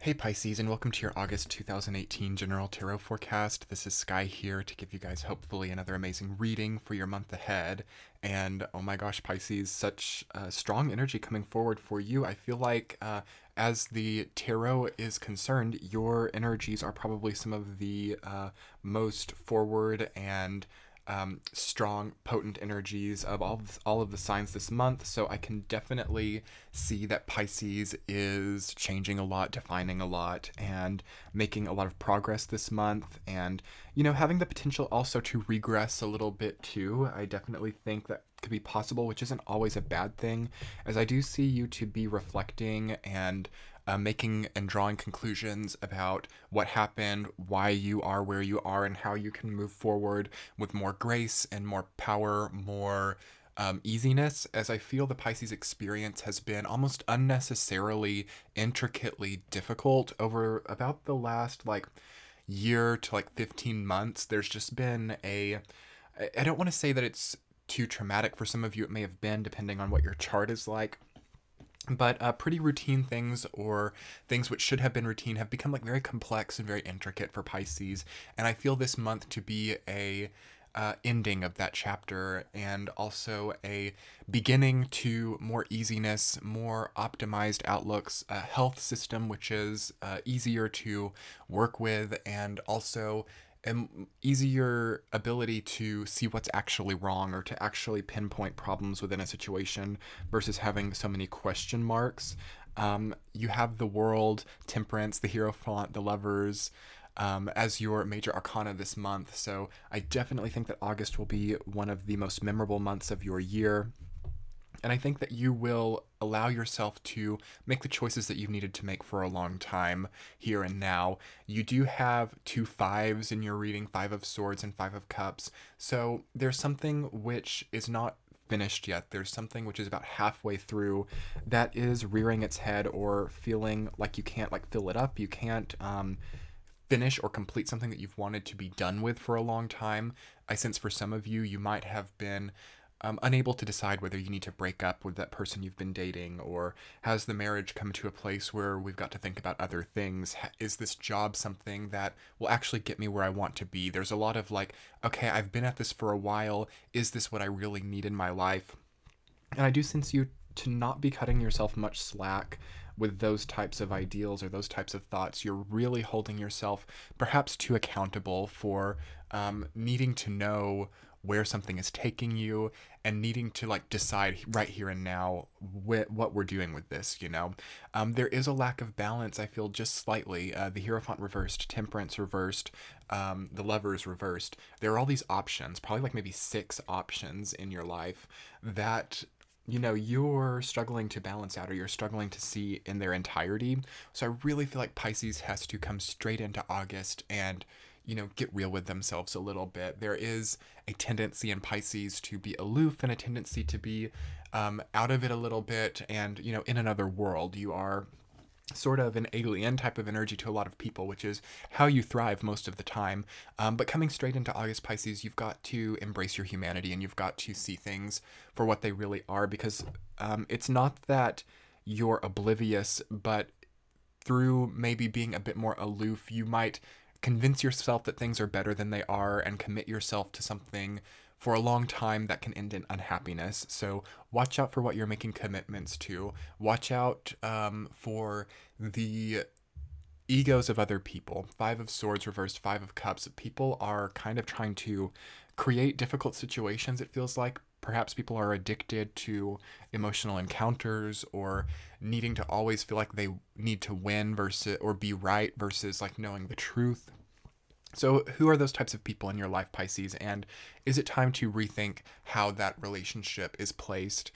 Hey Pisces, and welcome to your August 2018 General Tarot Forecast. This is Sky here to give you guys hopefully another amazing reading for your month ahead. And oh my gosh, Pisces, such strong energy coming forward for you. I feel like as the tarot is concerned, your energies are probably some of the most forward and strong, potent energies of all of the signs this month. So I can definitely see that Pisces is changing a lot, defining a lot, and making a lot of progress this month. And, you know, having the potential also to regress a little bit too. I definitely think that could be possible, which isn't always a bad thing, as I do see you to be reflecting and making and drawing conclusions about what happened, why you are where you are, and how you can move forward with more grace and more power, more easiness, as I feel the Pisces experience has been almost unnecessarily intricately difficult over about the last year to 15 months. There's just been I don't want to say that it's too traumatic. For some of you it may have been, depending on what your chart is like, but pretty routine things, or things which should have been routine, have become very complex and very intricate for Pisces. And I feel this month to be a ending of that chapter, and also a beginning to more easiness, more optimized outlooks, a health system which is easier to work with, and also an easier ability to see what's actually wrong, or to actually pinpoint problems within a situation versus having so many question marks. You have the World, Temperance, the Hierophant, the Lovers as your major arcana this month. So I definitely think that August will be one of the most memorable months of your year. And I think that you will allow yourself to make the choices that you've needed to make for a long time, here and now. You do have two fives in your reading, Five of Swords and Five of Cups. So there's something which is not finished yet. There's something which is about halfway through that is rearing its head, or feeling like you can't fill it up. You can't finish or complete something that you've wanted to be done with for a long time. I sense for some of you, you might have been unable to decide whether you need to break up with that person you've been dating, or has the marriage come to a place where we've got to think about other things? Is this job something that will actually get me where I want to be? There's a lot of okay, I've been at this for a while. Is this what I really need in my life? And I do sense you to not be cutting yourself much slack with those types of ideals or those types of thoughts. You're really holding yourself perhaps too accountable for needing to know where something is taking you, and needing to decide right here and now what we're doing with this, you know. There is a lack of balance, I feel, just slightly. The Hierophant reversed, Temperance reversed, the Lovers reversed. There are all these options, probably maybe 6 options in your life that, you know, you're struggling to balance out, or you're struggling to see in their entirety. So I really feel like Pisces has to come straight into August and, you know, get real with themselves a little bit. There is a tendency in Pisces to be aloof, and a tendency to be out of it a little bit, and, you know, in another world. You are sort of an alien type of energy to a lot of people, which is how you thrive most of the time. But coming straight into August, Pisces, you've got to embrace your humanity, and you've got to see things for what they really are, because it's not that you're oblivious, but through maybe being a bit more aloof, you might convince yourself that things are better than they are, and commit yourself to something for a long time that can end in unhappiness. So watch out for what you're making commitments to. Watch out for the egos of other people. Five of Swords reversed, Five of Cups. People are kind of trying to create difficult situations, it feels like. Perhaps people are addicted to emotional encounters, or needing to always feel like they need to win versus, or be right, versus knowing the truth. So who are those types of people in your life, Pisces? And is it time to rethink how that relationship is placed?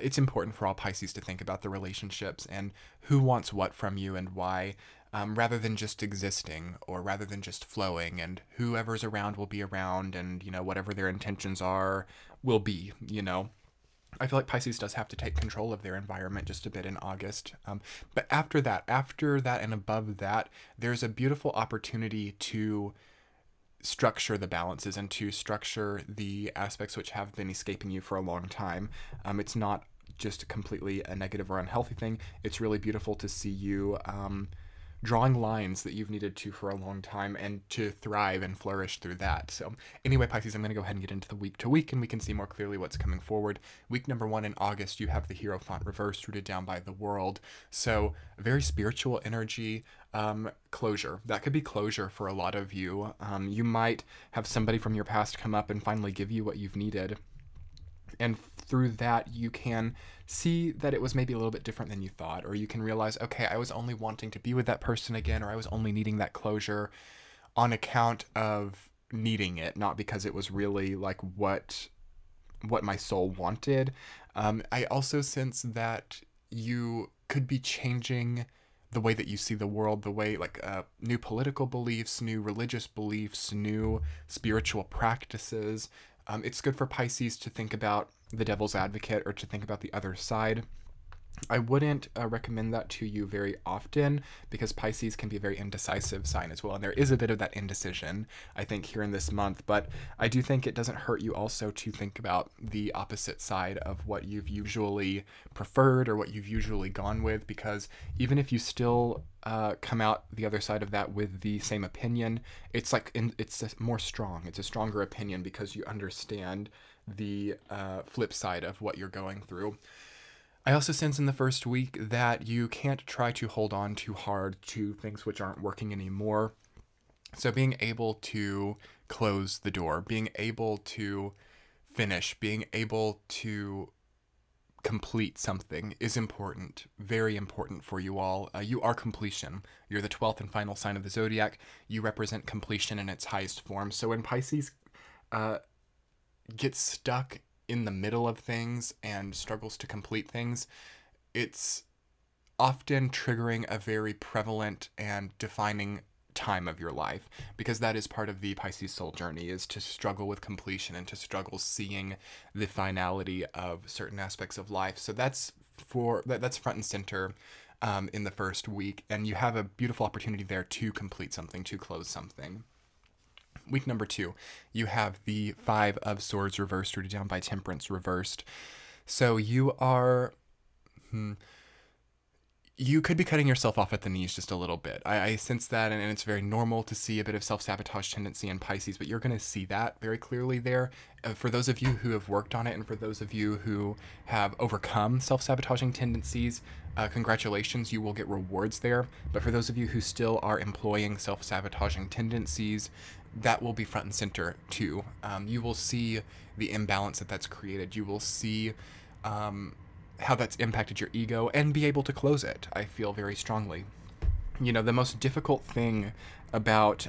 It's important for all Pisces to think about the relationships and who wants what from you and why, rather than just existing, or rather than just flowing, and whoever's around will be around, and, you know, whatever their intentions are will be, you know. I feel like Pisces does have to take control of their environment just a bit in August. But after that and above that, there's a beautiful opportunity to structure the balances, and to structure the aspects which have been escaping you for a long time. It's not just completely a negative or unhealthy thing. It's really beautiful to see you drawing lines that you've needed to for a long time and to thrive and flourish through that. So anyway, Pisces, I'm going to go ahead and get into the week to week and we can see more clearly what's coming forward. Week number 1 in August, you have the Hierophant reversed, rooted down by the world. So very spiritual energy, closure. That could be closure for a lot of you. You might have somebody from your past come up and finally give you what you've needed. And through that, you can see that it was maybe a little bit different than you thought, or you can realize, okay, I was only wanting to be with that person again, or I was only needing that closure on account of needing it, not because it was really like what my soul wanted. I also sense that you could be changing the way that you see the world, the way like new political beliefs, new religious beliefs, new spiritual practices. It's good for Pisces to think about the devil's advocate or to think about the other side. I wouldn't recommend that to you very often because Pisces can be a very indecisive sign as well. And there is a bit of that indecision, I think, here in this month. But I do think it doesn't hurt you also to think about the opposite side of what you've usually preferred or what you've usually gone with, because even if you still come out the other side of that with the same opinion, it's like it's more strong. It's a stronger opinion because you understand the flip side of what you're going through. I also sense in the first week that you can't try to hold on too hard to things which aren't working anymore. So being able to close the door, being able to finish, being able to complete something is important, very important for you all. You are completion. You're the 12th and final sign of the zodiac. You represent completion in its highest form. So when Pisces gets stuck in the middle of things and struggles to complete things, it's often triggering a very prevalent and defining time of your life, because that is part of the Pisces soul journey, is to struggle with completion and to struggle seeing the finality of certain aspects of life. So that's front and center in the first week, and you have a beautiful opportunity there to complete something, to close something. Week number 2, you have the 5 of Swords reversed, rooted down by Temperance reversed. So you are, you could be cutting yourself off at the knees just a little bit. I sense that, and it's very normal to see a bit of self-sabotage tendency in Pisces, but you're going to see that very clearly there. For those of you who have worked on it, and for those of you who have overcome self-sabotaging tendencies, congratulations, you will get rewards there. But for those of you who still are employing self-sabotaging tendencies, that will be front and center too. You will see the imbalance that's created. You will see how that's impacted your ego and be able to close it, I feel very strongly. You know, the most difficult thing about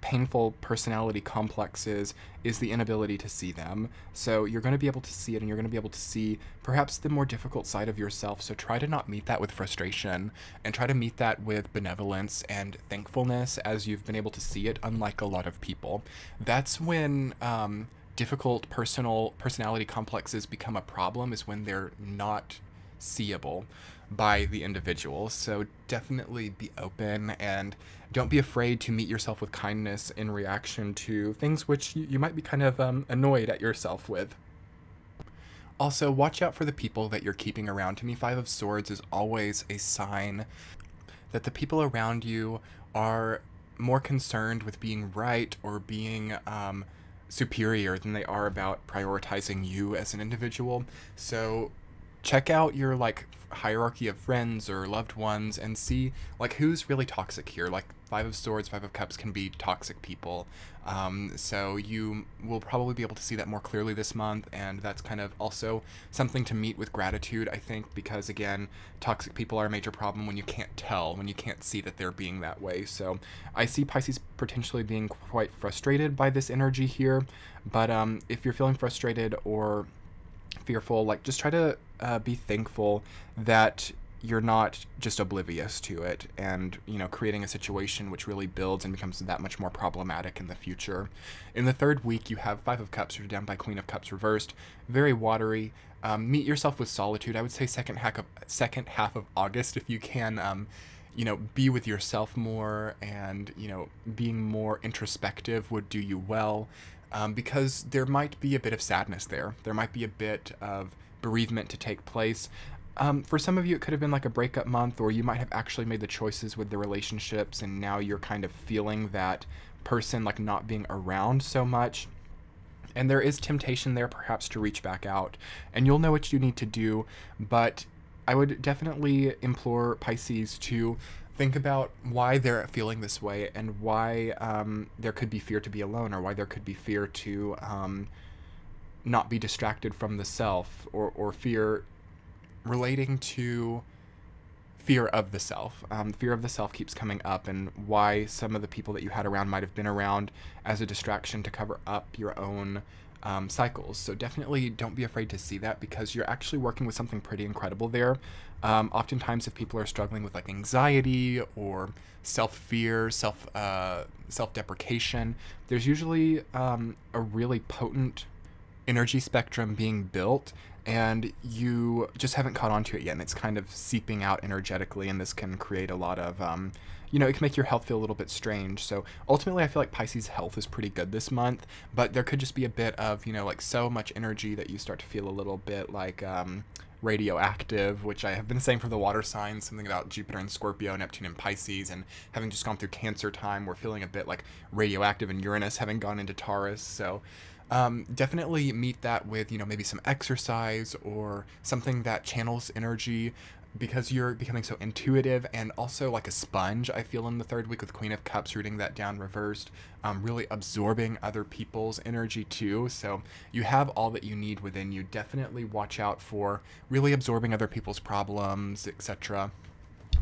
painful personality complexes is the inability to see them. So you're going to be able to see it, and you're going to be able to see perhaps the more difficult side of yourself. So try to not meet that with frustration, and try to meet that with benevolence and thankfulness as you've been able to see it, unlike a lot of people. That's when difficult personality complexes become a problem, is when they're not seeable by the individual. So definitely be open and don't be afraid to meet yourself with kindness in reaction to things which you might be kind of annoyed at yourself with. Also, watch out for the people that you're keeping around. To me, 5 of Swords is always a sign that the people around you are more concerned with being right or being superior than they are about prioritizing you as an individual. So check out your like hierarchy of friends or loved ones and see like who's really toxic here. Like 5 of Swords, 5 of Cups can be toxic people. So you will probably be able to see that more clearly this month, and that's kind of also something to meet with gratitude, I think, because again, toxic people are a major problem when you can't tell, when you can't see that they're being that way. So I see Pisces potentially being quite frustrated by this energy here, but if you're feeling frustrated or fearful, like just try to be thankful that you're not just oblivious to it and, you know, creating a situation which really builds and becomes that much more problematic in the future. In the third week, you have 5 of Cups rooted down by Queen of Cups reversed. Very watery. Meet yourself with solitude. I would say second half of August, if you can, you know, be with yourself more, and, you know, being more introspective would do you well, because there might be a bit of sadness there. There might be a bit of bereavement to take place. For some of you, it could have been like a breakup month, or you might have actually made the choices with the relationships, and now you're kind of feeling that person like not being around so much. And there is temptation there perhaps to reach back out, and you'll know what you need to do, but I would definitely implore Pisces to think about why they're feeling this way, and why there could be fear to be alone, or why there could be fear to not be distracted from the self, or fear relating to fear of the self. Fear of the self keeps coming up, and why some of the people that you had around might have been around as a distraction to cover up your own cycles. So definitely don't be afraid to see that, because you're actually working with something pretty incredible there. Oftentimes if people are struggling with like anxiety or self-fear, self-deprecation, there's usually a really potent energy spectrum being built, and you just haven't caught on to it yet, and it's kind of seeping out energetically, and this can create a lot of it can make your health feel a little bit strange. So ultimately I feel like Pisces health is pretty good this month, but there could just be a bit of like so much energy that you start to feel a little bit like radioactive, which I have been saying for the water signs, something about Jupiter and Scorpio, Neptune and Pisces, and having just gone through Cancer time, we're feeling a bit like radioactive, and Uranus having gone into Taurus. So definitely meet that with, maybe some exercise or something that channels energy, because you're becoming so intuitive and also like a sponge, I feel, in the third week with Queen of Cups reading that down reversed, really absorbing other people's energy too. So you have all that you need within you. Definitely watch out for really absorbing other people's problems, etc.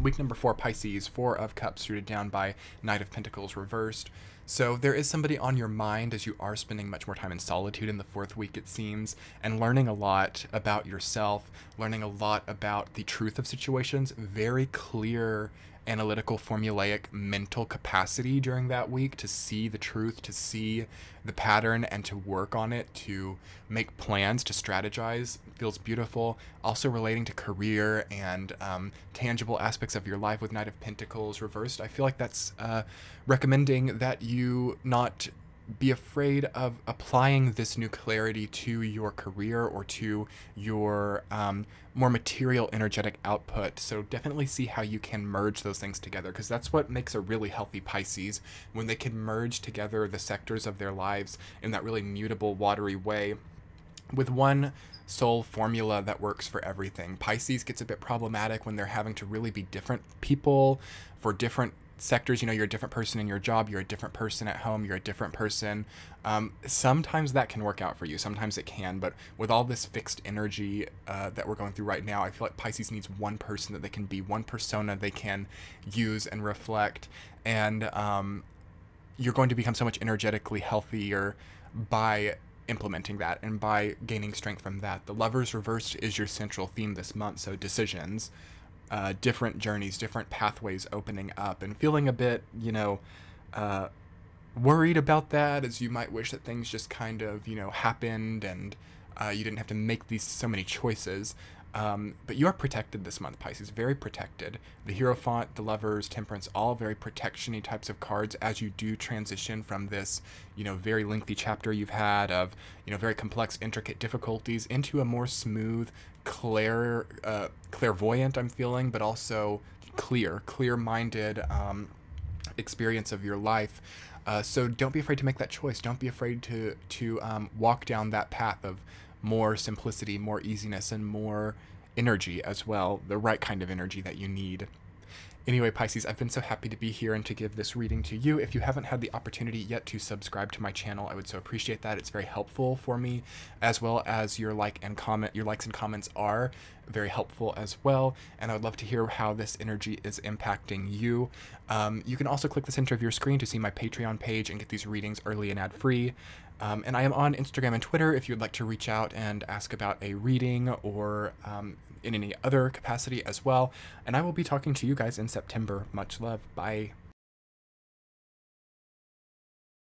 Week number 4, Pisces, 4 of Cups rooted down by Knight of Pentacles reversed. So there is somebody on your mind as you are spending much more time in solitude in the 4th week, it seems, and learning a lot about yourself, learning a lot about the truth of situations, very clear analytical, formulaic mental capacity during that week to see the truth, to see the pattern, and to work on it, to make plans, to strategize. It feels beautiful. Also relating to career and tangible aspects of your life with Knight of Pentacles reversed. I feel like that's recommending that you not be afraid of applying this new clarity to your career or to your more material energetic output. So definitely see how you can merge those things together, because that's what makes a really healthy Pisces, when they can merge together the sectors of their lives in that really mutable, watery way with one sole formula that works for everything. Pisces gets a bit problematic when they're having to really be different people for different sectors. You're a different person in your job, you're a different person at home, you're a different person. Sometimes that can work out for you, sometimes it can, but with all this fixed energy that we're going through right now, I feel like Pisces needs one person that they can be, one persona they can use and reflect, and you're going to become so much energetically healthier by implementing that and by gaining strength from that. The Lovers reversed is your central theme this month, so decisions, different journeys, different pathways opening up, and feeling a bit, worried about that, as you might wish that things just kind of, happened and you didn't have to make so many choices. But you are protected this month, Pisces, very protected. The Hierophant, the Lovers, Temperance, all very protection-y types of cards as you do transition from this, very lengthy chapter you've had of, very complex, intricate difficulties into a more smooth, clairvoyant, I'm feeling, but also clear-minded experience of your life. So don't be afraid to make that choice. Don't be afraid to walk down that path of more simplicity, more easiness, and more energy as well, the right kind of energy that you need. Anyway, Pisces, I've been so happy to be here and to give this reading to you. If you haven't had the opportunity yet to subscribe to my channel, I would so appreciate that. It's very helpful for me, as well as your likes and comments are very helpful as well, and I would love to hear how this energy is impacting you. You can also click the center of your screen to see my Patreon page and get these readings early and ad-free. And I am on Instagram and Twitter if you'd like to reach out and ask about a reading or in any other capacity as well. And I will be talking to you guys in September. Much love. Bye.